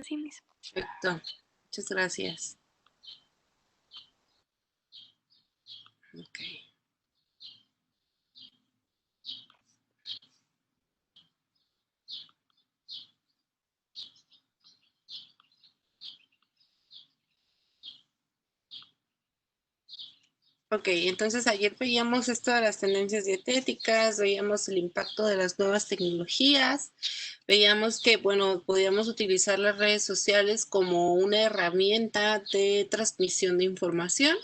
Así mismo. Perfecto. Muchas gracias. Ok. Ok, entonces ayer veíamos esto de las tendencias dietéticas, veíamos el impacto de las nuevas tecnologías, veíamos que, bueno, podíamos utilizar las redes sociales como una herramienta de transmisión de información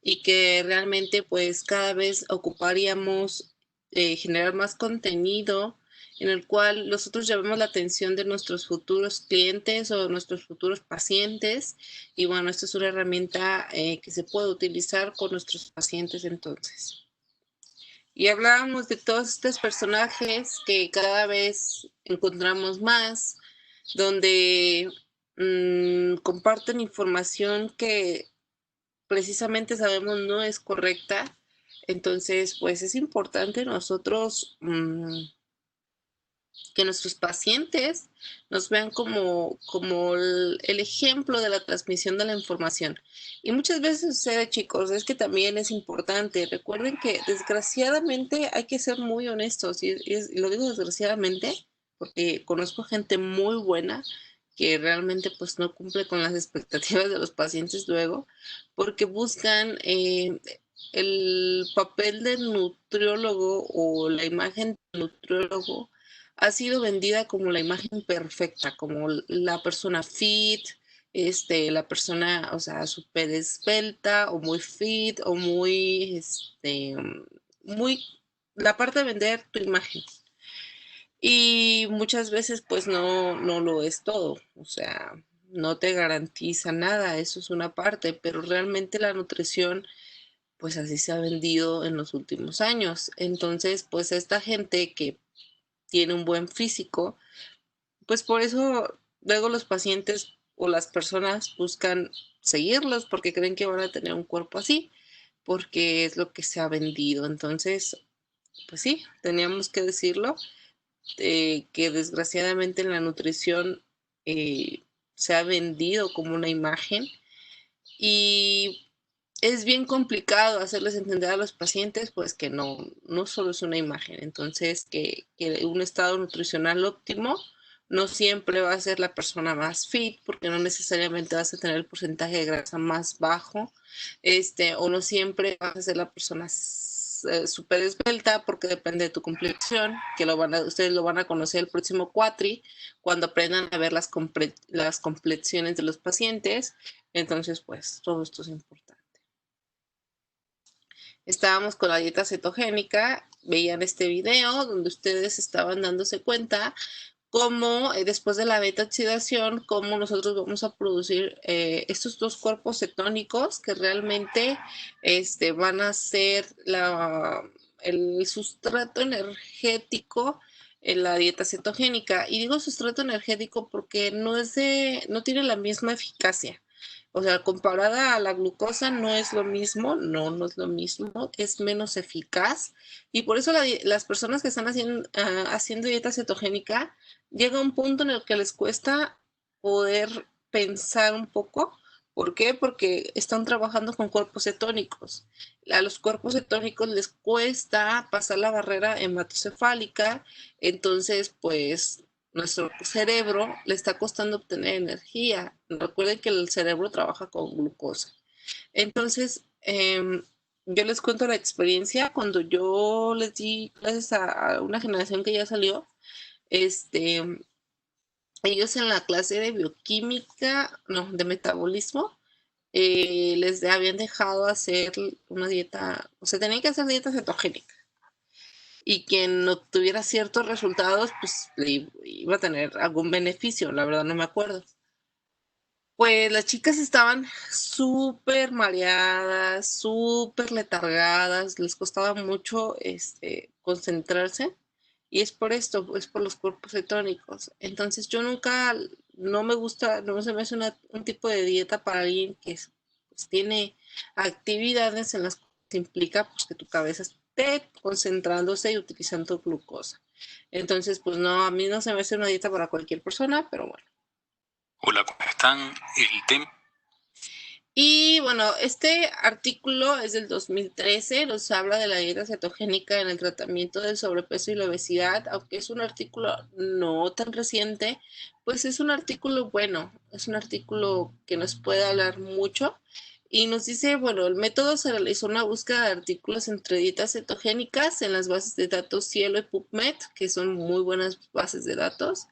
y que realmente pues cada vez ocuparíamos generar más contenido en el cual nosotros llamemos la atención de nuestros futuros clientes o nuestros futuros pacientes. Y bueno, esta es una herramienta que se puede utilizar con nuestros pacientes entonces. Y hablábamos de todos estos personajes que cada vez encontramos más, donde comparten información que precisamente sabemos no es correcta. Entonces, pues es importante nosotros que nuestros pacientes nos vean como el ejemplo de la transmisión de la información. Y muchas veces sucede, chicos, es que también es importante. Recuerden que desgraciadamente hay que ser muy honestos, y lo digo desgraciadamente porque conozco gente muy buena que realmente pues no cumple con las expectativas de los pacientes luego, porque buscan el papel del nutriólogo o la imagen del nutriólogo ha sido vendida como la imagen perfecta, como la persona fit, la persona, o sea, súper esbelta o muy fit o muy, muy, la parte de vender tu imagen. Y muchas veces pues no lo es todo, o sea, no te garantiza nada, eso es una parte, pero realmente la nutrición pues así se ha vendido en los últimos años. Entonces, pues esta gente que tiene un buen físico, pues por eso luego los pacientes o las personas buscan seguirlos porque creen que van a tener un cuerpo así, porque es lo que se ha vendido. Entonces, pues sí, teníamos que decirlo, que desgraciadamente en la nutrición se ha vendido como una imagen y es bien complicado hacerles entender a los pacientes pues que no solo es una imagen. Entonces que un estado nutricional óptimo no siempre va a ser la persona más fit porque no necesariamente vas a tener el porcentaje de grasa más bajo, o no siempre vas a ser la persona súper esbelta porque depende de tu complexión, que ustedes lo van a conocer el próximo cuatri cuando aprendan a ver las complexiones de los pacientes. Entonces, pues, todo esto es importante. Estábamos con la dieta cetogénica, veían este video donde ustedes estaban dándose cuenta cómo después de la beta oxidación, cómo nosotros vamos a producir estos dos cuerpos cetónicos que realmente van a ser el sustrato energético en la dieta cetogénica. Y digo sustrato energético porque no tiene la misma eficacia. O sea, comparada a la glucosa no es lo mismo, no es lo mismo, es menos eficaz. Y por eso las personas que están haciendo dieta cetogénica llega un punto en el que les cuesta poder pensar un poco. ¿Por qué? Porque están trabajando con cuerpos cetónicos. A los cuerpos cetónicos les cuesta pasar la barrera hematocefálica, entonces pues nuestro cerebro le está costando obtener energía. Recuerden que el cerebro trabaja con glucosa. Entonces, yo les cuento la experiencia cuando yo les di clases a una generación que ya salió. Este, Ellos en la clase de bioquímica, no, de metabolismo, les habían dejado hacer una dieta, o sea, tenían que hacer dieta cetogénica. Y quien obtuviera ciertos resultados, pues iba a tener algún beneficio, la verdad no me acuerdo. Pues las chicas estaban súper mareadas, súper letargadas, les costaba mucho concentrarse y es por esto, es por los cuerpos cetónicos. Entonces yo nunca, no me gusta, no se me hace un tipo de dieta para alguien que pues, tiene actividades en las que implica pues, que tu cabeza esté concentrándose y utilizando glucosa. Entonces, pues no, a mí no se me hace una dieta para cualquier persona, pero bueno. Hola, ¿cómo están? El tema... Y bueno, este artículo es del 2013, nos habla de la dieta cetogénica en el tratamiento del sobrepeso y la obesidad, aunque es un artículo no tan reciente, pues es un artículo bueno, es un artículo que nos puede hablar mucho y nos dice, bueno, el método se realizó una búsqueda de artículos entre dietas cetogénicas en las bases de datos Cielo y PubMed, que son muy buenas bases de datos,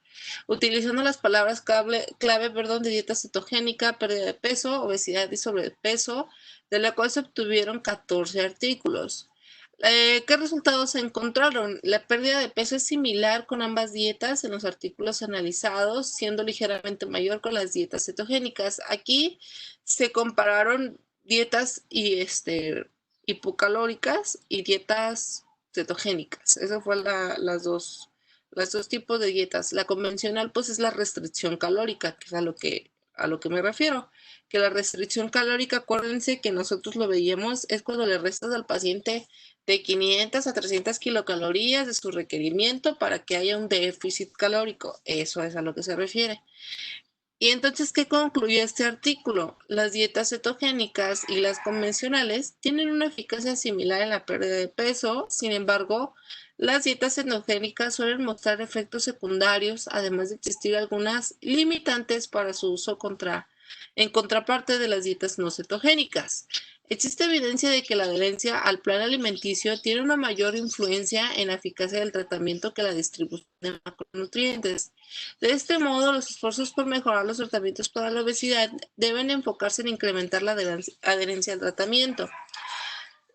utilizando las palabras clave de dieta cetogénica, pérdida de peso, obesidad y sobrepeso, de la cual se obtuvieron 14 artículos. ¿Qué resultados se encontraron? La pérdida de peso es similar con ambas dietas en los artículos analizados, siendo ligeramente mayor con las dietas cetogénicas. Aquí se compararon dietas hipocalóricas y dietas cetogénicas. Eso fue las dos tipos de dietas. La convencional, pues, es la restricción calórica, que es a lo que me refiero. Que la restricción calórica, acuérdense que nosotros lo veíamos, es cuando le restas al paciente de 500 a 300 kilocalorías de su requerimiento para que haya un déficit calórico. Eso es a lo que se refiere. Y entonces, ¿qué concluyó este artículo? Las dietas cetogénicas y las convencionales tienen una eficacia similar en la pérdida de peso, sin embargo, las dietas cetogénicas suelen mostrar efectos secundarios, además de existir algunas limitantes para su uso en contraparte de las dietas no cetogénicas. Existe evidencia de que la adherencia al plan alimenticio tiene una mayor influencia en la eficacia del tratamiento que la distribución de macronutrientes. De este modo, los esfuerzos por mejorar los tratamientos para la obesidad deben enfocarse en incrementar la adherencia al tratamiento.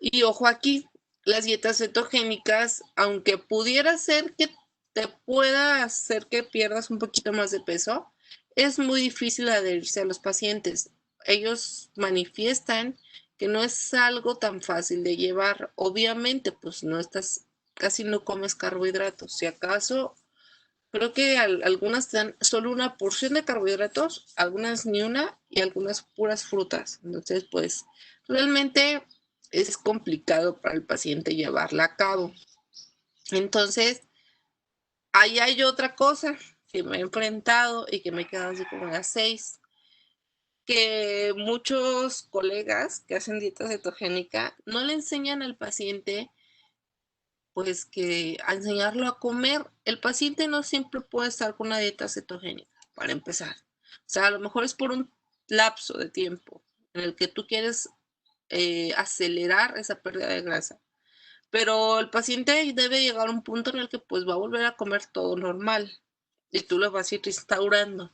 Y ojo aquí, las dietas cetogénicas, aunque pudiera ser que te pueda hacer que pierdas un poquito más de peso, es muy difícil adherirse a los pacientes. Ellos manifiestan que no es algo tan fácil de llevar. Obviamente, pues casi no comes carbohidratos. Si acaso creo que algunas te dan solo una porción de carbohidratos, algunas ni una y algunas puras frutas. Entonces, pues realmente es complicado para el paciente llevarla a cabo. Entonces, ahí hay otra cosa que me he enfrentado y que me he quedado así como a las 6, que muchos colegas que hacen dieta cetogénica no le enseñan al paciente pues que a enseñarlo a comer, el paciente no siempre puede estar con una dieta cetogénica, para empezar. O sea, a lo mejor es por un lapso de tiempo en el que tú quieres acelerar esa pérdida de grasa. Pero el paciente debe llegar a un punto en el que pues va a volver a comer todo normal y tú lo vas a ir restaurando.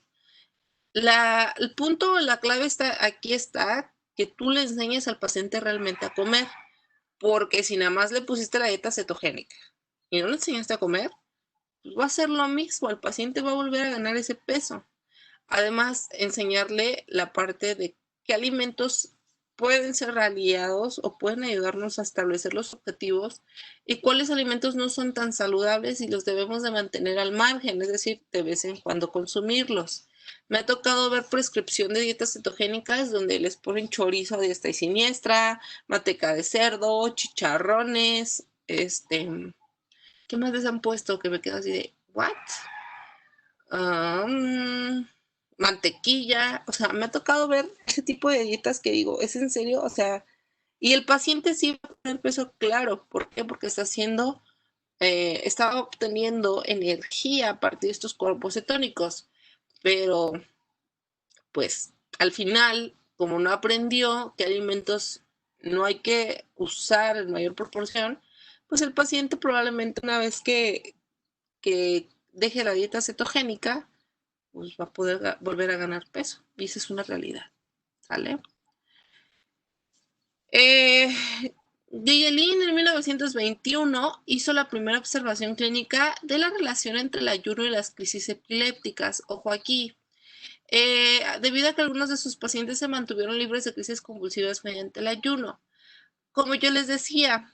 El punto, la clave está que tú le enseñes al paciente realmente a comer, porque si nada más le pusiste la dieta cetogénica y no le enseñaste a comer, pues va a ser lo mismo, el paciente va a volver a ganar ese peso. Además, enseñarle la parte de qué alimentos pueden ser aliados o pueden ayudarnos a establecer los objetivos y cuáles alimentos no son tan saludables y los debemos de mantener al margen, es decir, de vez en cuando consumirlos. Me ha tocado ver prescripción de dietas cetogénicas donde les ponen chorizo a diestra y siniestra, manteca de cerdo, chicharrones, ¿qué más les han puesto? Que me quedo así de, ¿what? Mantequilla, o sea, me ha tocado ver ese tipo de dietas que digo, ¿es en serio? O sea, y el paciente sí va a tener peso, claro, ¿por qué? Porque está obteniendo energía a partir de estos cuerpos cetónicos, pero pues al final, como no aprendió qué alimentos no hay que usar en mayor proporción, pues el paciente probablemente una vez que deje la dieta cetogénica, pues va a poder volver a ganar peso. Y esa es una realidad. ¿Sale? Digelin en 1921 hizo la primera observación clínica de la relación entre el ayuno y las crisis epilépticas. Ojo aquí. Debido a que algunos de sus pacientes se mantuvieron libres de crisis convulsivas mediante el ayuno. Como yo les decía,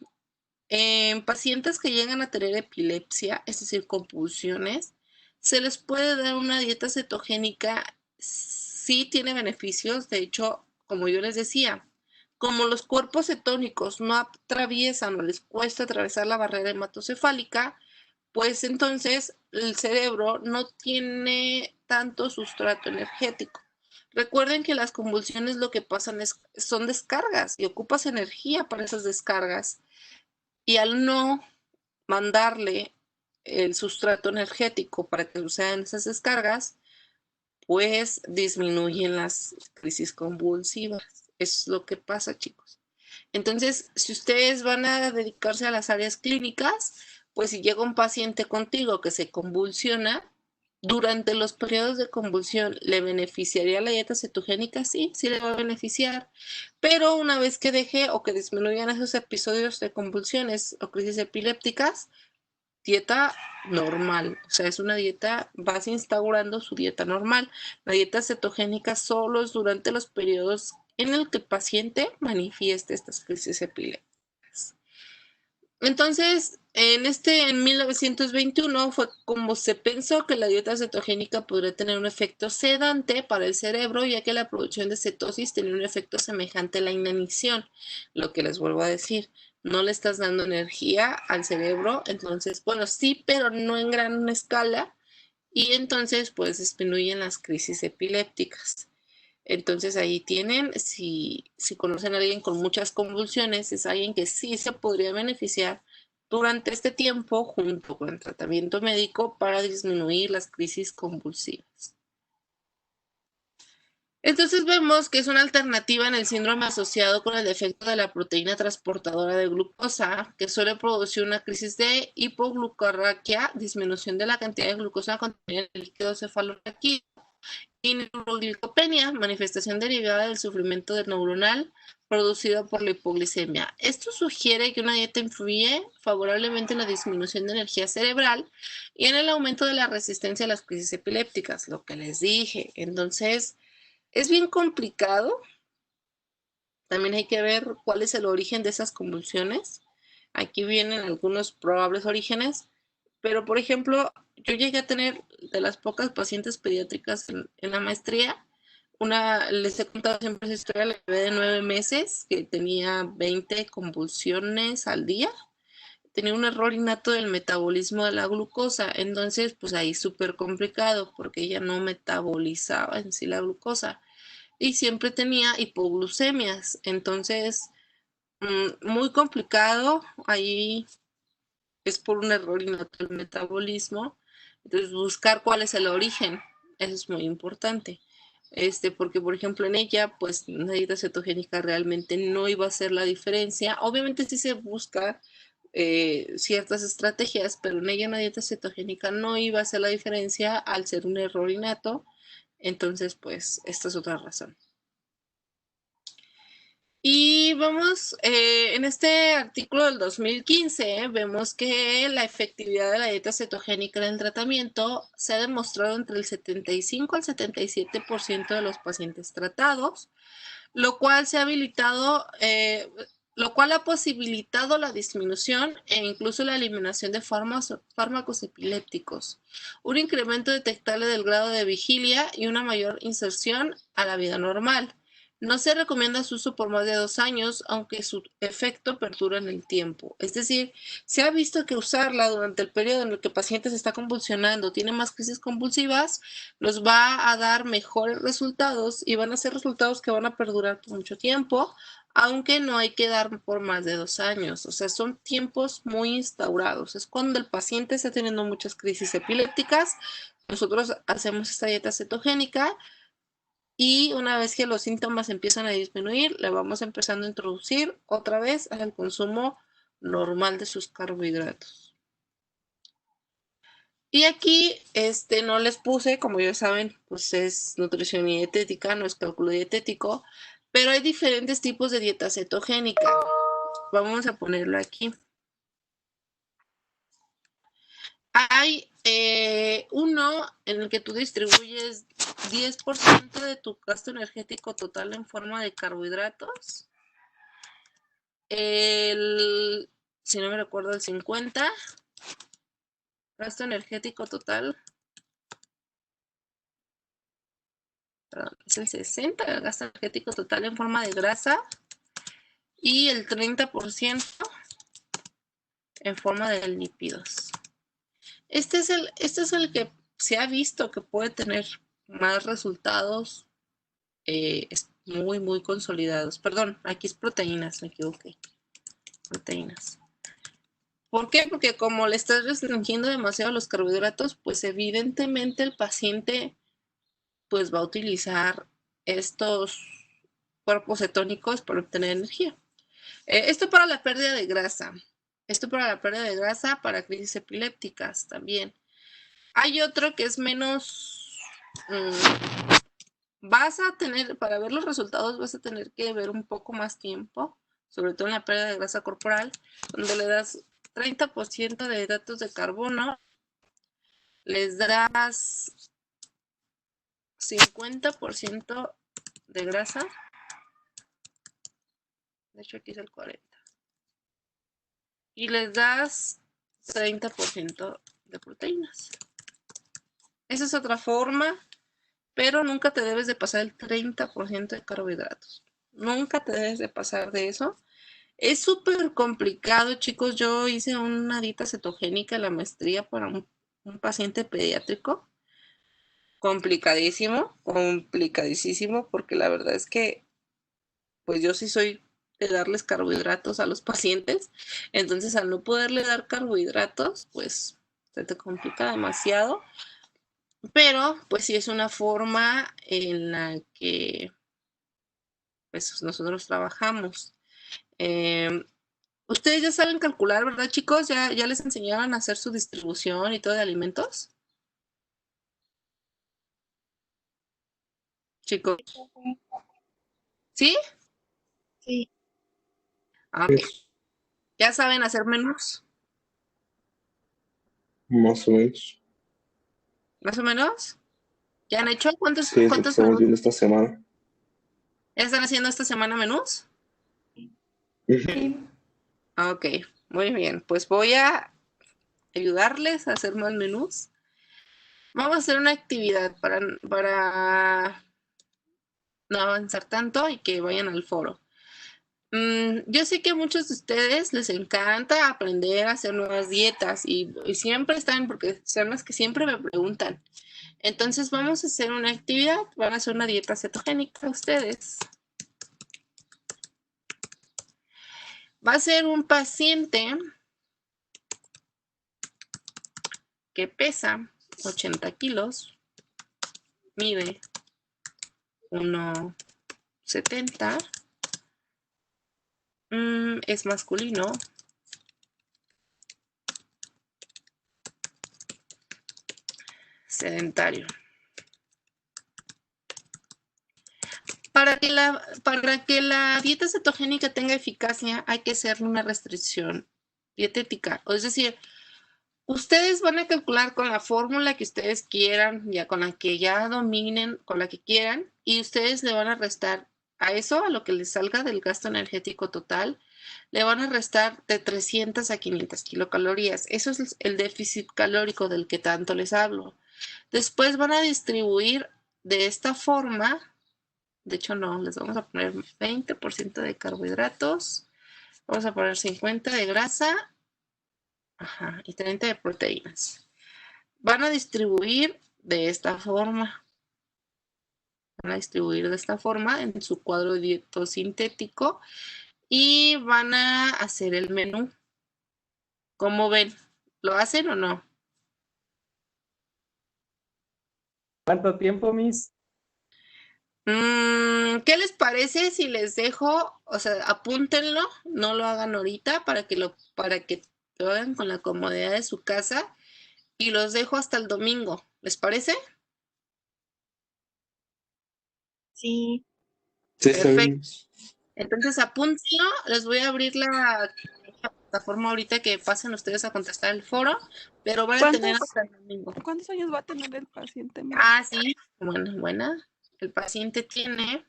en pacientes que llegan a tener epilepsia, es decir, convulsiones, se les puede dar una dieta cetogénica, sí tiene beneficios, de hecho, como yo les decía, como los cuerpos cetónicos no atraviesan o les cuesta atravesar la barrera hematocefálica, pues entonces el cerebro no tiene tanto sustrato energético. Recuerden que las convulsiones lo que pasan son descargas y ocupas energía para esas descargas. Y al no mandarle el sustrato energético para que sucedan esas descargas, pues disminuyen las crisis convulsivas. Eso es lo que pasa, chicos. Entonces, si ustedes van a dedicarse a las áreas clínicas, pues si llega un paciente contigo que se convulsiona, durante los periodos de convulsión, ¿le beneficiaría la dieta cetogénica? Sí, sí le va a beneficiar. Pero una vez que deje o que disminuyan esos episodios de convulsiones o crisis epilépticas, dieta normal, o sea, es una dieta, vas instaurando su dieta normal. La dieta cetogénica solo es durante los periodos en el que el paciente manifieste estas crisis epilépticas. Entonces, en 1921 fue como se pensó que la dieta cetogénica podría tener un efecto sedante para el cerebro, ya que la producción de cetosis tenía un efecto semejante a la inanición. Lo que les vuelvo a decir, no le estás dando energía al cerebro, entonces, bueno, sí, pero no en gran escala, y entonces pues disminuyen las crisis epilépticas. Entonces ahí tienen, si conocen a alguien con muchas convulsiones, es alguien que sí se podría beneficiar durante este tiempo junto con el tratamiento médico para disminuir las crisis convulsivas. Entonces vemos que es una alternativa en el síndrome asociado con el defecto de la proteína transportadora de glucosa, que suele producir una crisis de hipoglucemia, disminución de la cantidad de glucosa contenida en el líquido cefalorraquídeo, y neuroglicopenia, manifestación derivada del sufrimiento neuronal producido por la hipoglicemia. Esto sugiere que una dieta influye favorablemente en la disminución de energía cerebral y en el aumento de la resistencia a las crisis epilépticas, lo que les dije. Entonces, es bien complicado. También hay que ver cuál es el origen de esas convulsiones. Aquí vienen algunos probables orígenes, pero por ejemplo, yo llegué a tener de las pocas pacientes pediátricas en la maestría, les he contado siempre esa historia, la bebé de 9 meses que tenía 20 convulsiones al día, tenía un error innato del metabolismo de la glucosa, entonces pues ahí súper complicado porque ella no metabolizaba en sí la glucosa y siempre tenía hipoglucemias, entonces muy complicado, ahí es por un error innato del metabolismo, entonces buscar cuál es el origen, eso es muy importante. Porque por ejemplo en ella, pues una dieta cetogénica realmente no iba a hacer la diferencia. Obviamente sí se busca ciertas estrategias, pero en ella una dieta cetogénica no iba a hacer la diferencia al ser un error innato. Entonces, pues esta es otra razón. Y vamos, en este artículo del 2015, vemos que la efectividad de la dieta cetogénica en el tratamiento se ha demostrado entre el 75 al 77% de los pacientes tratados, lo cual ha posibilitado la disminución e incluso la eliminación de fármacos epilépticos, un incremento detectable del grado de vigilia y una mayor inserción a la vida normal. No se recomienda su uso por más de 2 años, aunque su efecto perdura en el tiempo. Es decir, se ha visto que usarla durante el periodo en el que el paciente se está convulsionando, tiene más crisis convulsivas, nos va a dar mejores resultados y van a ser resultados que van a perdurar por mucho tiempo, aunque no hay que dar por más de 2 años. O sea, son tiempos muy instaurados. Es cuando el paciente está teniendo muchas crisis epilépticas, nosotros hacemos esta dieta cetogénica y una vez que los síntomas empiezan a disminuir, le vamos empezando a introducir otra vez al consumo normal de sus carbohidratos. Y aquí no les puse, como ya saben, pues es nutrición y dietética, no es cálculo dietético, pero hay diferentes tipos de dieta cetogénica. Vamos a ponerlo aquí. Hay uno en el que tú distribuyes 10% de tu gasto energético total en forma de carbohidratos. Si no me recuerdo, el 50%, gasto energético total, perdón, es el 60%, el gasto energético total en forma de grasa, y el 30% en forma de lípidos. Este es el que se ha visto que puede tener más resultados muy, muy consolidados. Perdón, aquí es proteínas, me equivoqué. Proteínas. ¿Por qué? Porque como le estás restringiendo demasiado los carbohidratos, pues evidentemente el paciente pues va a utilizar estos cuerpos cetónicos para obtener energía. Esto para la pérdida de grasa. Esto para la pérdida de grasa, para crisis epilépticas también. Hay otro que es menos... vas a tener, para ver los resultados, vas a tener que ver un poco más tiempo, sobre todo en la pérdida de grasa corporal, donde le das 30% de hidratos de carbono, les das 50% de grasa, de hecho aquí es el 40%, y les das 30% de proteínas. Esa es otra forma, pero nunca te debes de pasar el 30% de carbohidratos. Nunca te debes de pasar de eso. Es súper complicado, chicos. Yo hice una dieta cetogénica en la maestría para un paciente pediátrico. Complicadísimo, complicadísimo, porque la verdad es que pues yo sí soy de darles carbohidratos a los pacientes. Entonces, al no poderle dar carbohidratos, pues se te complica demasiado. Pero, pues sí es una forma en la que pues nosotros trabajamos. Ustedes ya saben calcular, ¿verdad, chicos? ¿Ya les enseñaron a hacer su distribución y todo de alimentos? Chicos, ¿sí? Sí. Ok. ¿Ya saben hacer menús? Más o menos. ¿Más o menos? ¿Ya han hecho? ¿Cuántos, Sí, es lo que cuántos estamos menús? viendo esta semana. ¿Ya están haciendo esta semana menús? Sí. Ok, muy bien. Pues voy a ayudarles a hacer más menús. Vamos a hacer una actividad para no avanzar tanto y que vayan al foro. Yo sé que a muchos de ustedes les encanta aprender a hacer nuevas dietas y siempre están, porque son las que siempre me preguntan. Entonces vamos a hacer una actividad, van a hacer una dieta cetogénica ustedes. Va a ser un paciente que pesa 80 kilos, mide 1,70, es masculino, sedentario. Para que la dieta cetogénica tenga eficacia, hay que hacerle una restricción dietética. Es decir, ustedes van a calcular con la fórmula que ustedes quieran, ya con la que ya dominen, con la que quieran, y ustedes le van a restar a eso, a lo que les salga del gasto energético total, le van a restar de 300 a 500 kilocalorías. Eso es el déficit calórico del que tanto les hablo. Después van a distribuir de esta forma. De hecho, no, les vamos a poner 20% de carbohidratos, vamos a poner 50 de grasa, y 30 de proteínas. Van a distribuir de esta forma. Van a distribuir de esta forma en su cuadro dietosintético y van a hacer el menú. ¿Cómo ven? ¿Lo hacen o no? ¿Cuánto tiempo, Miss? ¿Qué les parece si les dejo, o sea, apúntenlo, no lo hagan ahorita para que lo hagan con la comodidad de su casa y los dejo hasta el domingo? ¿Les parece? Sí. Sí, está bien. Perfecto. Entonces apúntenlo, les voy a abrir la plataforma ahorita que pasen ustedes a contestar el foro, pero van a tener hasta el domingo. ¿Cuántos años va a tener el paciente? Sí, buena. El paciente tiene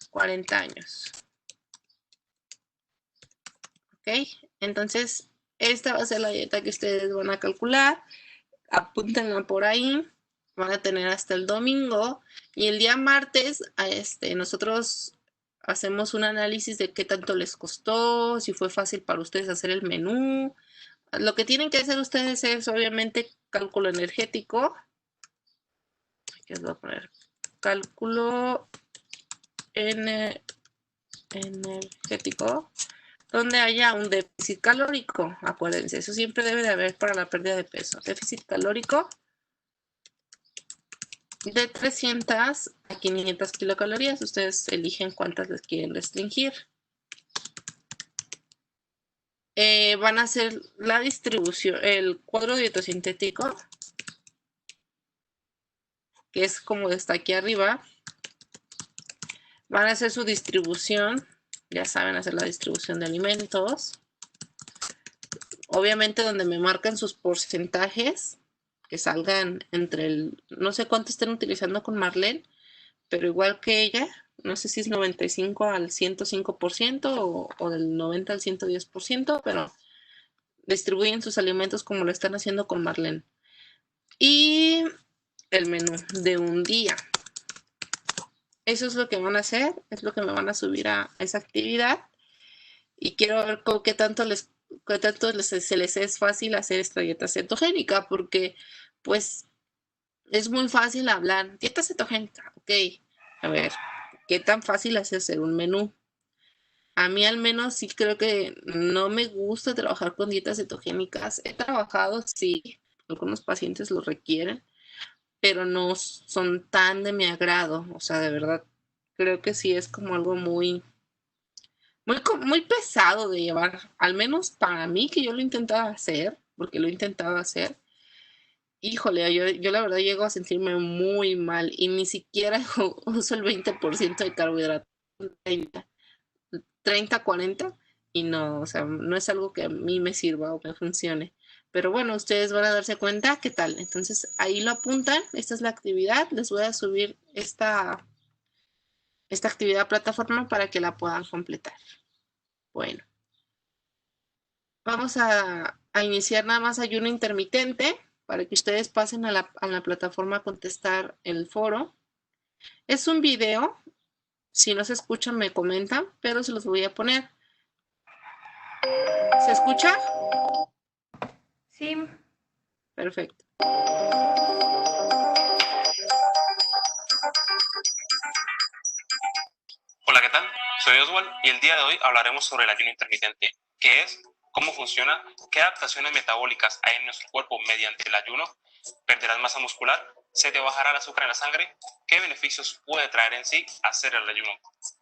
40 años. ¿Ok? Entonces, esta va a ser la dieta que ustedes van a calcular. Apúntenla por ahí. Van a tener hasta el domingo. Y el día martes, nosotros hacemos un análisis de qué tanto les costó, si fue fácil para ustedes hacer el menú. Lo que tienen que hacer ustedes es, obviamente, cálculo energético. ¿Qué os voy a poner? Cálculo energético, donde haya un déficit calórico. Acuérdense, eso siempre debe de haber para la pérdida de peso. Déficit calórico de 300 a 500 kilocalorías. Ustedes eligen cuántas les quieren restringir. Van a hacer la distribución, el cuadro dietosintético, que es como está aquí arriba. Van a hacer su distribución, ya saben hacer la distribución de alimentos. Obviamente donde me marcan sus porcentajes, que salgan entre el, no sé cuánto estén utilizando con Marlene, pero igual que ella, no sé si es 95 al 105% o del 90 al 110%, pero distribuyen sus alimentos como lo están haciendo con Marlene. Y el menú de un día. Eso es lo que van a hacer, es lo que me van a subir a esa actividad. Y quiero ver con qué tanto se les es fácil hacer esta dieta cetogénica, porque pues es muy fácil hablar, dieta cetogénica, ok. A ver, ¿qué tan fácil es hacer un menú? A mí al menos sí creo que no me gusta trabajar con dietas cetogénicas. He trabajado, sí, algunos pacientes lo requieren, pero no son tan de mi agrado. O sea, de verdad, creo que sí es como algo muy pesado de llevar. Al menos para mí, que yo lo intentaba hacer, porque lo he intentado hacer. Híjole, yo la verdad llego a sentirme muy mal y ni siquiera uso el 20% de carbohidratos. 30, 40 y no, o sea, no es algo que a mí me sirva o me funcione. Pero bueno, ustedes van a darse cuenta qué tal. Entonces ahí lo apuntan, esta es la actividad, les voy a subir esta actividad a plataforma para que la puedan completar. Bueno, vamos a iniciar nada más ayuno intermitente para que ustedes pasen a la plataforma a contestar el foro. Es un video, si no se escuchan me comentan, pero se los voy a poner. ¿Se escucha? Sí. Perfecto. Hola, ¿qué tal? Soy Oswald y el día de hoy hablaremos sobre el ayuno intermitente. ¿Qué es? ¿Cómo funciona? ¿Qué adaptaciones metabólicas hay en nuestro cuerpo mediante el ayuno? ¿Perderás masa muscular? ¿Se te bajará el azúcar en la sangre? ¿Qué beneficios puede traer en sí hacer el ayuno?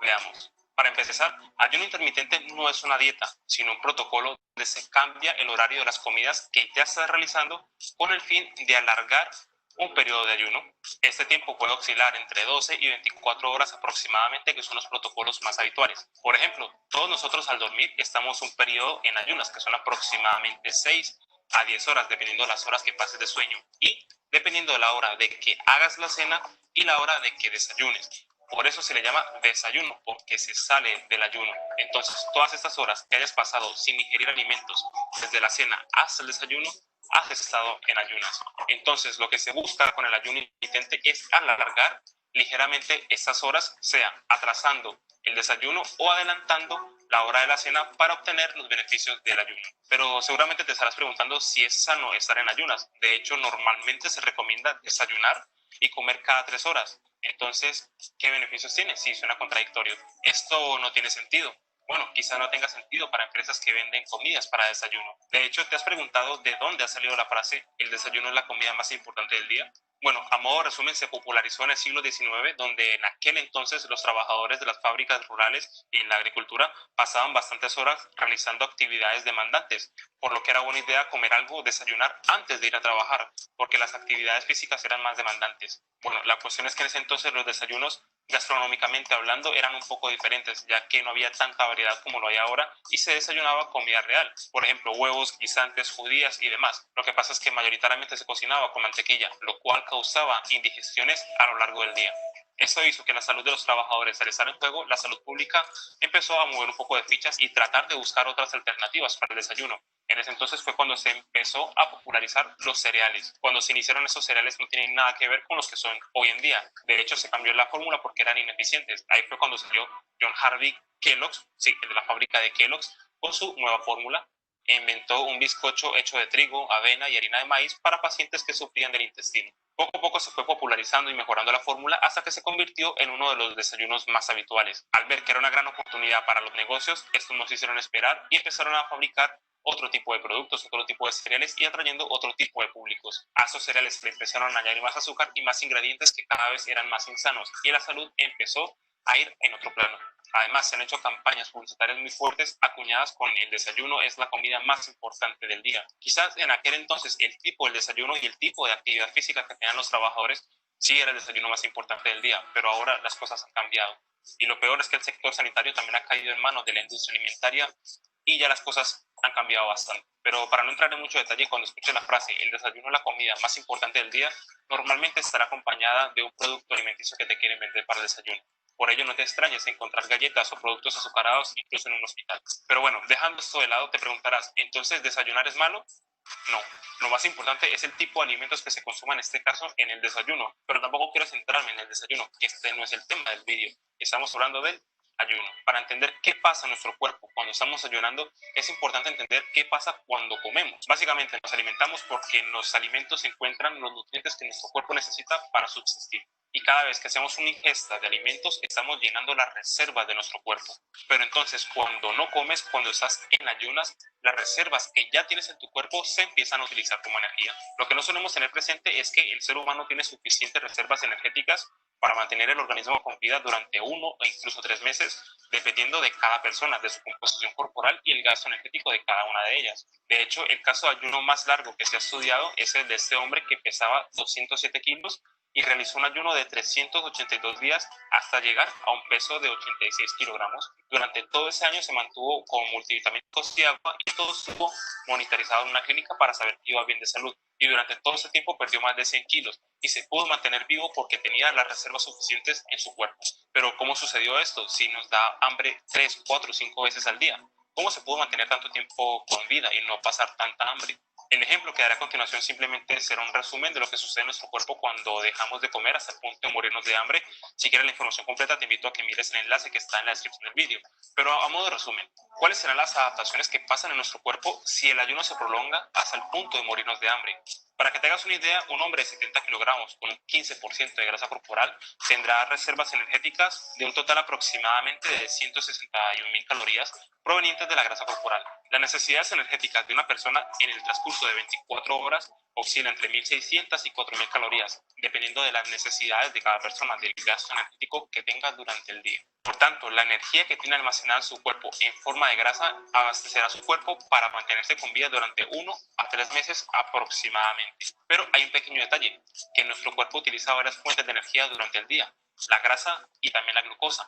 Veamos. Para empezar, ayuno intermitente no es una dieta, sino un protocolo donde se cambia el horario de las comidas que ya estás realizando con el fin de alargar un periodo de ayuno. Este tiempo puede oscilar entre 12 y 24 horas aproximadamente, que son los protocolos más habituales. Por ejemplo, todos nosotros al dormir estamos un periodo en ayunas, que son aproximadamente 6 a 10 horas, dependiendo de las horas que pases de sueño y dependiendo de la hora de que hagas la cena y la hora de que desayunes. Por eso se le llama desayuno, porque se sale del ayuno. Entonces, todas estas horas que hayas pasado sin ingerir alimentos, desde la cena hasta el desayuno, has estado en ayunas. Entonces, lo que se busca con el ayuno intermitente es alargar ligeramente estas horas, sea atrasando el desayuno o adelantando la hora de la cena para obtener los beneficios del ayuno. Pero seguramente te estarás preguntando si es sano estar en ayunas. De hecho, normalmente se recomienda desayunar y comer cada 3 horas. Entonces, ¿qué beneficios tiene? Sí, suena contradictorio. Esto no tiene sentido. Bueno, quizá no tenga sentido para empresas que venden comidas para desayuno. De hecho, ¿te has preguntado de dónde ha salido la frase "el desayuno es la comida más importante del día"? Bueno, a modo de resumen, se popularizó en el siglo XIX, donde en aquel entonces los trabajadores de las fábricas rurales y en la agricultura pasaban bastantes horas realizando actividades demandantes, por lo que era buena idea comer algo, desayunar antes de ir a trabajar, porque las actividades físicas eran más demandantes. Bueno, la cuestión es que en ese entonces los desayunos, gastronómicamente hablando, eran un poco diferentes, ya que no había tanta variedad como lo hay ahora y se desayunaba comida real, por ejemplo huevos, guisantes, judías y demás. Lo que pasa es que mayoritariamente se cocinaba con mantequilla, lo cual causaba indigestiones a lo largo del día. Esto hizo que la salud de los trabajadores, al estar en juego, la salud pública empezó a mover un poco de fichas y tratar de buscar otras alternativas para el desayuno. En ese entonces fue cuando se empezó a popularizar los cereales. Cuando se iniciaron esos cereales no tienen nada que ver con los que son hoy en día. De hecho, se cambió la fórmula porque eran ineficientes. Ahí fue cuando salió John Harvey Kellogg's, sí, de la fábrica de Kellogg's, con su nueva fórmula. Inventó un bizcocho hecho de trigo, avena y harina de maíz para pacientes que sufrían del intestino. Poco a poco se fue popularizando y mejorando la fórmula hasta que se convirtió en uno de los desayunos más habituales. Al ver que era una gran oportunidad para los negocios, estos no se hicieron esperar y empezaron a fabricar otro tipo de productos, otro tipo de cereales y atrayendo otro tipo de públicos. A esos cereales le empezaron a añadir más azúcar y más ingredientes que cada vez eran más insanos y la salud empezó a ir en otro plano. Además, se han hecho campañas publicitarias muy fuertes acuñadas con el desayuno es la comida más importante del día. Quizás en aquel entonces el tipo del desayuno y el tipo de actividad física que tenían los trabajadores sí era el desayuno más importante del día, pero ahora las cosas han cambiado. Y lo peor es que el sector sanitario también ha caído en manos de la industria alimentaria y ya las cosas han cambiado bastante. Pero para no entrar en mucho detalle, cuando escuche la frase el desayuno es la comida más importante del día, normalmente estará acompañada de un producto alimenticio que te quieren vender para el desayuno. Por ello no te extrañes encontrar galletas o productos azucarados incluso en un hospital. Pero bueno, dejando esto de lado, te preguntarás, ¿entonces desayunar es malo? No, lo más importante es el tipo de alimentos que se consuman en este caso en el desayuno, pero tampoco quiero centrarme en el desayuno, que este no es el tema del vídeo. Estamos hablando del ayuno. Para entender qué pasa en nuestro cuerpo cuando estamos ayunando, es importante entender qué pasa cuando comemos. Básicamente nos alimentamos porque en los alimentos se encuentran los nutrientes que nuestro cuerpo necesita para subsistir. Y cada vez que hacemos una ingesta de alimentos, estamos llenando las reservas de nuestro cuerpo. Pero entonces, cuando no comes, cuando estás en ayunas, las reservas que ya tienes en tu cuerpo se empiezan a utilizar como energía. Lo que no solemos tener presente es que el ser humano tiene suficientes reservas energéticas para mantener el organismo con vida durante 1 o incluso 3 meses, dependiendo de cada persona, de su composición corporal y el gasto energético de cada una de ellas. De hecho, el caso de ayuno más largo que se ha estudiado es el de este hombre que pesaba 207 kilos y realizó un ayuno de 382 días hasta llegar a un peso de 86 kilogramos. Durante todo ese año se mantuvo con multivitamínicos y agua y todo estuvo monitorizado en una clínica para saber que iba bien de salud. Y durante todo ese tiempo perdió más de 100 kilos y se pudo mantener vivo porque tenía las reservas suficientes en su cuerpo. Pero ¿cómo sucedió esto si nos da hambre 3, 4, 5 veces al día? ¿Cómo se pudo mantener tanto tiempo con vida y no pasar tanta hambre? El ejemplo que daré a continuación simplemente será un resumen de lo que sucede en nuestro cuerpo cuando dejamos de comer hasta el punto de morirnos de hambre. Si quieres la información completa, te invito a que mires el enlace que está en la descripción del vídeo. Pero a modo de resumen, ¿cuáles serán las adaptaciones que pasan en nuestro cuerpo si el ayuno se prolonga hasta el punto de morirnos de hambre? Para que te hagas una idea, un hombre de 70 kilogramos con un 15% de grasa corporal tendrá reservas energéticas de un total aproximadamente de 161.000 calorías provenientes de la grasa corporal. Las necesidades energéticas de una persona en el transcurso de 24 horas oscila entre 1.600 y 4.000 calorías, dependiendo de las necesidades de cada persona, del gasto energético que tenga durante el día. Por tanto, la energía que tiene almacenada en su cuerpo en forma de grasa abastecerá su cuerpo para mantenerse con vida durante 1 a 3 meses aproximadamente. Pero hay un pequeño detalle, que nuestro cuerpo utiliza varias fuentes de energía durante el día, la grasa y también la glucosa.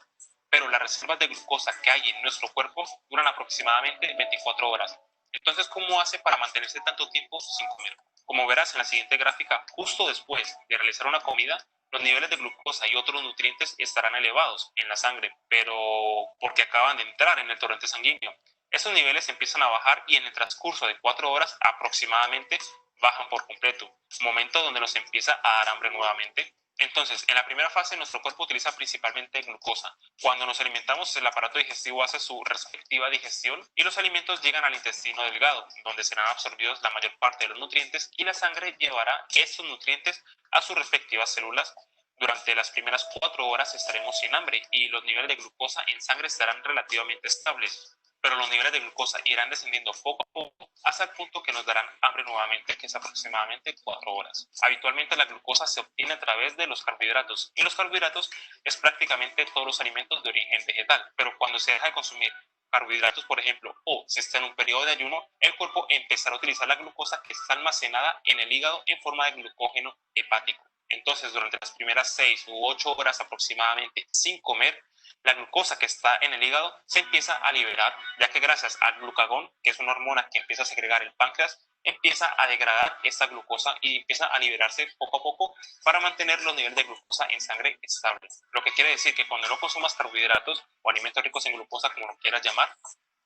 Pero las reservas de glucosa que hay en nuestro cuerpo duran aproximadamente 24 horas. Entonces, ¿cómo hace para mantenerse tanto tiempo sin comer? Como verás en la siguiente gráfica, justo después de realizar una comida, los niveles de glucosa y otros nutrientes estarán elevados en la sangre, pero porque acaban de entrar en el torrente sanguíneo. Esos niveles empiezan a bajar y en el transcurso de 4 horas aproximadamente bajan por completo, momento donde nos empieza a dar hambre nuevamente. Entonces, en la primera fase, nuestro cuerpo utiliza principalmente glucosa. Cuando nos alimentamos, el aparato digestivo hace su respectiva digestión y los alimentos llegan al intestino delgado, donde serán absorbidos la mayor parte de los nutrientes y la sangre llevará estos nutrientes a sus respectivas células. Durante las primeras 4 horas estaremos sin hambre y los niveles de glucosa en sangre estarán relativamente estables, pero los niveles de glucosa irán descendiendo poco a poco hasta el punto que nos darán hambre nuevamente, que es aproximadamente 4 horas. Habitualmente la glucosa se obtiene a través de los carbohidratos y los carbohidratos es prácticamente todos los alimentos de origen vegetal, pero cuando se deja de consumir carbohidratos, por ejemplo, o se está en un periodo de ayuno, el cuerpo empezará a utilizar la glucosa que está almacenada en el hígado en forma de glucógeno hepático. Entonces, durante las primeras 6 u 8 horas aproximadamente sin comer, la glucosa que está en el hígado se empieza a liberar, ya que gracias al glucagón, que es una hormona que empieza a segregar el páncreas, empieza a degradar esta glucosa y empieza a liberarse poco a poco para mantener los niveles de glucosa en sangre estables. Lo que quiere decir que cuando no consumas carbohidratos o alimentos ricos en glucosa, como lo quieras llamar,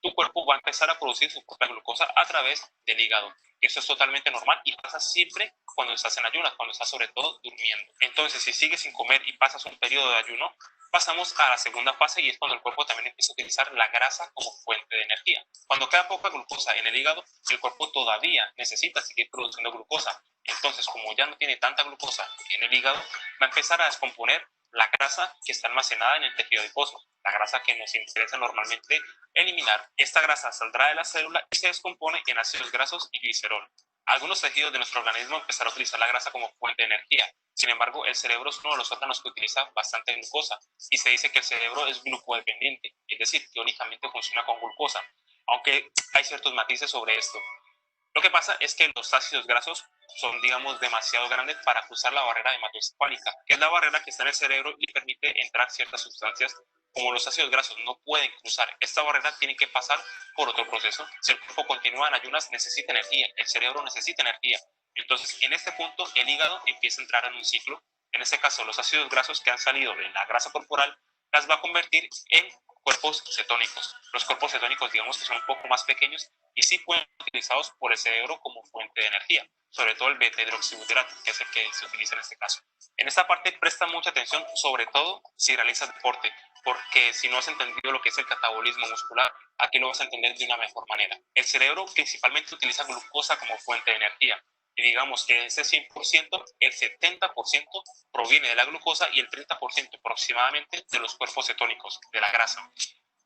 tu cuerpo va a empezar a producir su propia glucosa a través del hígado. Eso es totalmente normal y pasa siempre cuando estás en ayunas, cuando estás sobre todo durmiendo. Entonces, si sigues sin comer y pasas un periodo de ayuno, Pasamos a la segunda fase y es cuando el cuerpo también empieza a utilizar la grasa como fuente de energía. Cuando queda poca glucosa en el hígado, el cuerpo todavía necesita seguir produciendo glucosa. Entonces, como ya no tiene tanta glucosa en el hígado, va a empezar a descomponer la grasa que está almacenada en el tejido adiposo, la grasa que nos interesa normalmente eliminar. Esta grasa saldrá de la célula y se descompone en ácidos grasos y glicerol. Algunos tejidos de nuestro organismo empezarán a utilizar la grasa como fuente de energía. Sin embargo, el cerebro es uno de los órganos que utiliza bastante glucosa y se dice que el cerebro es glucodependiente, es decir, que únicamente funciona con glucosa, aunque hay ciertos matices sobre esto. Lo que pasa es que los ácidos grasos son, digamos, demasiado grandes para cruzar la barrera hematoencefálica, que es la barrera que está en el cerebro y permite entrar ciertas sustancias. Como los ácidos grasos no pueden cruzar esta barrera, tienen que pasar por otro proceso. Si el cuerpo continúa en ayunas, necesita energía, el cerebro necesita energía. Entonces, en este punto, el hígado empieza a entrar en un ciclo. En este caso, los ácidos grasos que han salido de la grasa corporal las va a convertir en cuerpos cetónicos. Los cuerpos cetónicos, digamos que son un poco más pequeños y sí pueden ser utilizados por el cerebro como fuente de energía, sobre todo el beta-hidroxibutirato, que es el que se utiliza en este caso. En esta parte presta mucha atención, sobre todo si realizas deporte, porque si no has entendido lo que es el catabolismo muscular, aquí lo vas a entender de una mejor manera. El cerebro principalmente utiliza glucosa como fuente de energía, y digamos que de ese 100%, el 70% proviene de la glucosa y el 30% aproximadamente de los cuerpos cetónicos, de la grasa.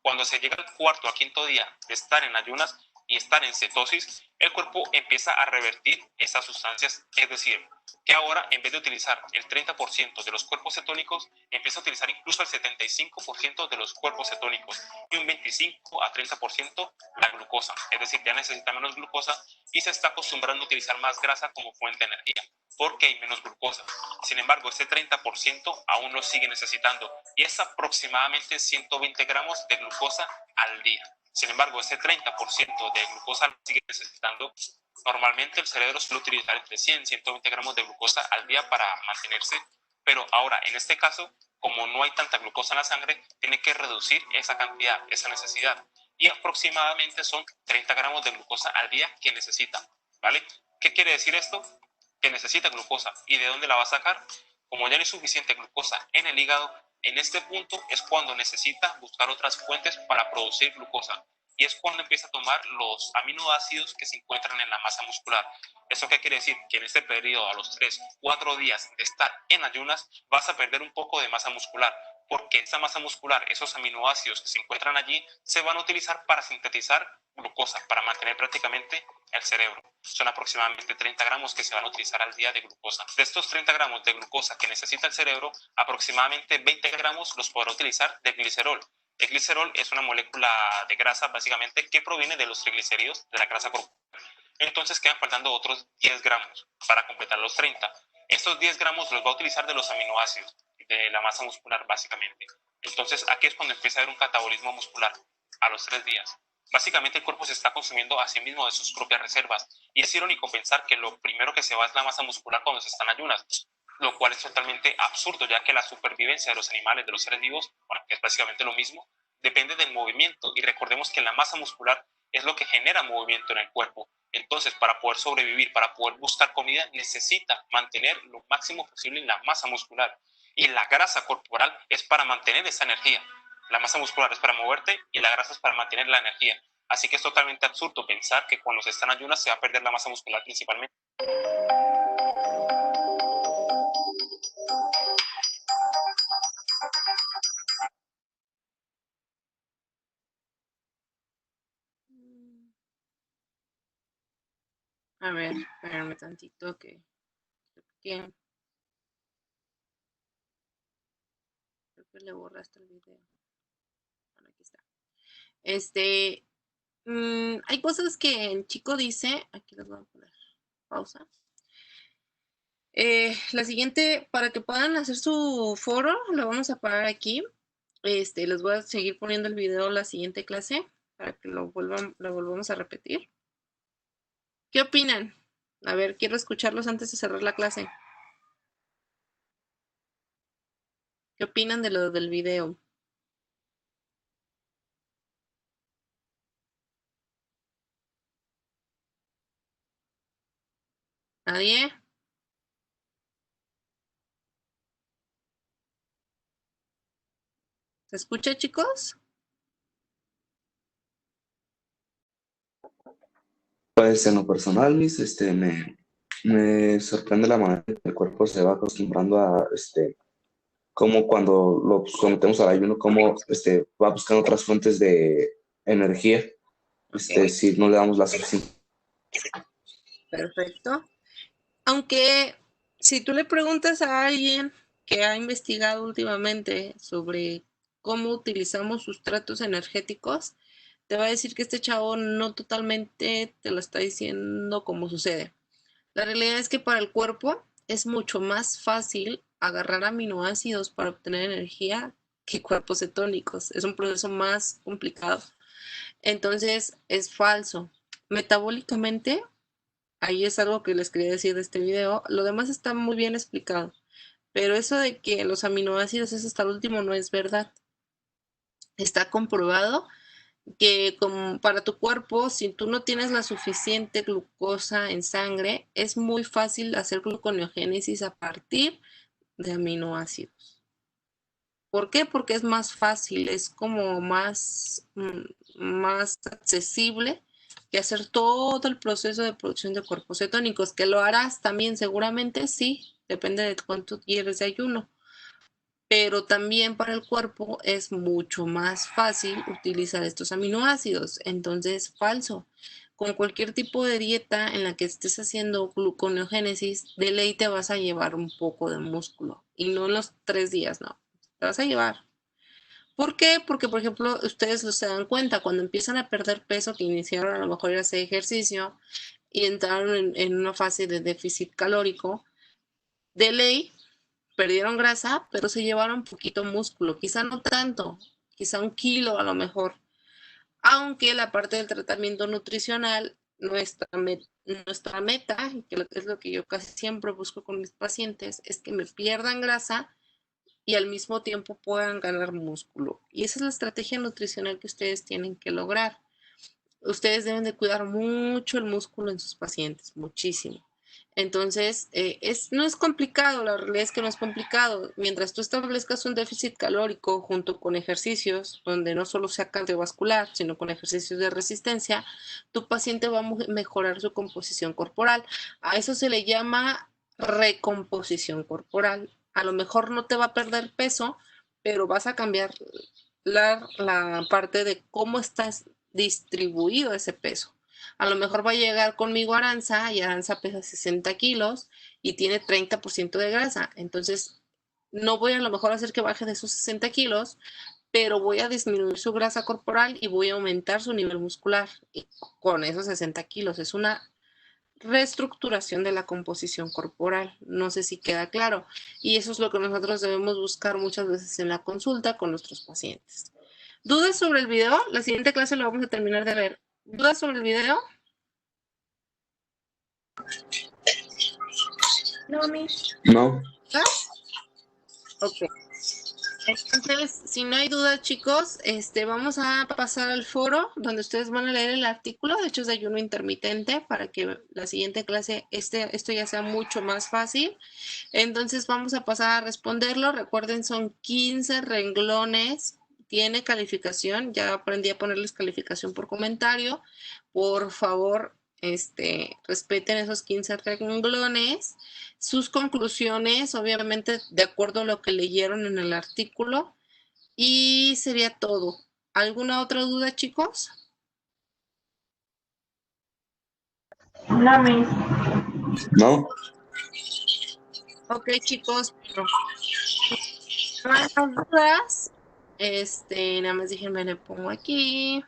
Cuando se llega al cuarto a quinto día de estar en ayunas y estar en cetosis, el cuerpo empieza a revertir esas sustancias, es decir, que ahora en vez de utilizar el 30% de los cuerpos cetónicos, empieza a utilizar incluso el 75% de los cuerpos cetónicos y un 25 a 30% la glucosa, es decir, ya necesita menos glucosa y se está acostumbrando a utilizar más grasa como fuente de energía, porque hay menos glucosa. Sin embargo, este 30% aún lo sigue necesitando y es aproximadamente 120 gramos de glucosa al día. Sin embargo, ese 30% de glucosa lo sigue necesitando. Normalmente el cerebro suele utilizar entre 100 y 120 gramos de glucosa al día para mantenerse, pero ahora en este caso, como no hay tanta glucosa en la sangre, tiene que reducir esa cantidad, esa necesidad. Y aproximadamente son 30 gramos de glucosa al día que necesita, ¿vale? ¿Qué quiere decir esto? Que necesita glucosa. ¿Y de dónde la va a sacar? Como ya no hay suficiente glucosa en el hígado, en este punto es cuando necesita buscar otras fuentes para producir glucosa. Y es cuando empieza a tomar los aminoácidos que se encuentran en la masa muscular. ¿Eso qué quiere decir? Que en este periodo, a los 3-4 días de estar en ayunas, vas a perder un poco de masa muscular, porque esa masa muscular, esos aminoácidos que se encuentran allí, se van a utilizar para sintetizar glucosa, para mantener prácticamente el cerebro. Son aproximadamente 30 gramos que se van a utilizar al día de glucosa. De estos 30 gramos de glucosa que necesita el cerebro, aproximadamente 20 gramos los podrá utilizar de glicerol. El glicerol es una molécula de grasa básicamente que proviene de los triglicéridos, de la grasa corporal. Entonces quedan faltando otros 10 gramos para completar los 30. Estos 10 gramos los va a utilizar de los aminoácidos, de la masa muscular básicamente. Entonces aquí es cuando empieza a haber un catabolismo muscular a los 3 días. Básicamente el cuerpo se está consumiendo a sí mismo de sus propias reservas. Y es irónico pensar que lo primero que se va es la masa muscular cuando se están en ayunas, lo cual es totalmente absurdo, ya que la supervivencia de los animales, de los seres vivos, bueno, que es básicamente lo mismo, depende del movimiento. Y recordemos que la masa muscular es lo que genera movimiento en el cuerpo. Entonces, para poder sobrevivir, para poder buscar comida, necesita mantener lo máximo posible la masa muscular. Y la grasa corporal es para mantener esa energía. La masa muscular es para moverte y la grasa es para mantener la energía. Así que es totalmente absurdo pensar que cuando se está en ayunas se va a perder la masa muscular principalmente. A ver, espérame tantito creo que le borraste el video. Bueno, aquí está. Hay cosas que el chico dice, aquí les voy a poner pausa. La siguiente, para que puedan hacer su foro, lo vamos a parar aquí. Les voy a seguir poniendo el video la siguiente clase para que lo volvamos a repetir. ¿Qué opinan? A ver, quiero escucharlos antes de cerrar la clase. ¿Qué opinan de lo del video? ¿Nadie? ¿Se escucha, chicos? Pues en lo personal, me sorprende la manera en que el cuerpo se va acostumbrando a, como cuando lo sometemos al ayuno, como va buscando otras fuentes de energía, si no le damos la suficiente. Perfecto. Aunque si tú le preguntas a alguien que ha investigado últimamente sobre cómo utilizamos sustratos energéticos, te va a decir que este chavo no totalmente te lo está diciendo como sucede. La realidad es que para el cuerpo es mucho más fácil agarrar aminoácidos para obtener energía que cuerpos cetónicos. Es un proceso más complicado. Entonces es falso. Metabólicamente, ahí es algo que les quería decir de este video. Lo demás está muy bien explicado. Pero eso de que los aminoácidos es hasta el último no es verdad. Está comprobado que como para tu cuerpo, si tú no tienes la suficiente glucosa en sangre, es muy fácil hacer gluconeogénesis a partir de aminoácidos. ¿Por qué? Porque es más fácil, es como más accesible que hacer todo el proceso de producción de cuerpos cetónicos, que lo harás también seguramente, sí, depende de cuánto quieres de ayuno. Pero también para el cuerpo es mucho más fácil utilizar estos aminoácidos. Entonces, falso. Con cualquier tipo de dieta en la que estés haciendo gluconeogénesis, de ley te vas a llevar un poco de músculo. Y no en los 3 días, no. Te vas a llevar. ¿Por qué? Porque, por ejemplo, ustedes se dan cuenta, cuando empiezan a perder peso, que iniciaron a lo mejor a hacer ejercicio y entraron en una fase de déficit calórico, de ley perdieron grasa, pero se llevaron poquito músculo, quizá no tanto, quizá 1 kilo a lo mejor, aunque la parte del tratamiento nutricional, nuestra meta, y que es lo que yo casi siempre busco con mis pacientes, es que me pierdan grasa y al mismo tiempo puedan ganar músculo. Y esa es la estrategia nutricional que ustedes tienen que lograr. Ustedes deben de cuidar mucho el músculo en sus pacientes, muchísimo. Entonces, no es complicado, la realidad es que no es complicado. Mientras tú establezcas un déficit calórico junto con ejercicios, donde no solo sea cardiovascular, sino con ejercicios de resistencia, tu paciente va a mejorar su composición corporal. A eso se le llama recomposición corporal. A lo mejor no te va a perder peso, pero vas a cambiar la parte de cómo estás distribuido ese peso. A lo mejor va a llegar conmigo Aranza y Aranza pesa 60 kilos y tiene 30% de grasa. Entonces, no voy a lo mejor a hacer que baje de esos 60 kilos, pero voy a disminuir su grasa corporal y voy a aumentar su nivel muscular con esos 60 kilos. Es una reestructuración de la composición corporal. No sé si queda claro. Y eso es lo que nosotros debemos buscar muchas veces en la consulta con nuestros pacientes. ¿Dudas sobre el video? La siguiente clase lo vamos a terminar de ver. ¿Dudas sobre el video? No, Miss. No. Ok. Entonces, si no hay duda, chicos, vamos a pasar al foro donde ustedes van a leer el artículo de hechos de ayuno intermitente para que la siguiente clase esto ya sea mucho más fácil. Entonces vamos a pasar a responderlo. Recuerden, son 15 renglones. Tiene calificación. Ya aprendí a ponerles calificación por comentario. Por favor, respeten esos 15 renglones. Sus conclusiones, obviamente, de acuerdo a lo que leyeron en el artículo. Y sería todo. ¿Alguna otra duda, chicos? No, Miss. No. Ok, chicos. No hay más dudas. Nada más déjenme le pongo aquí.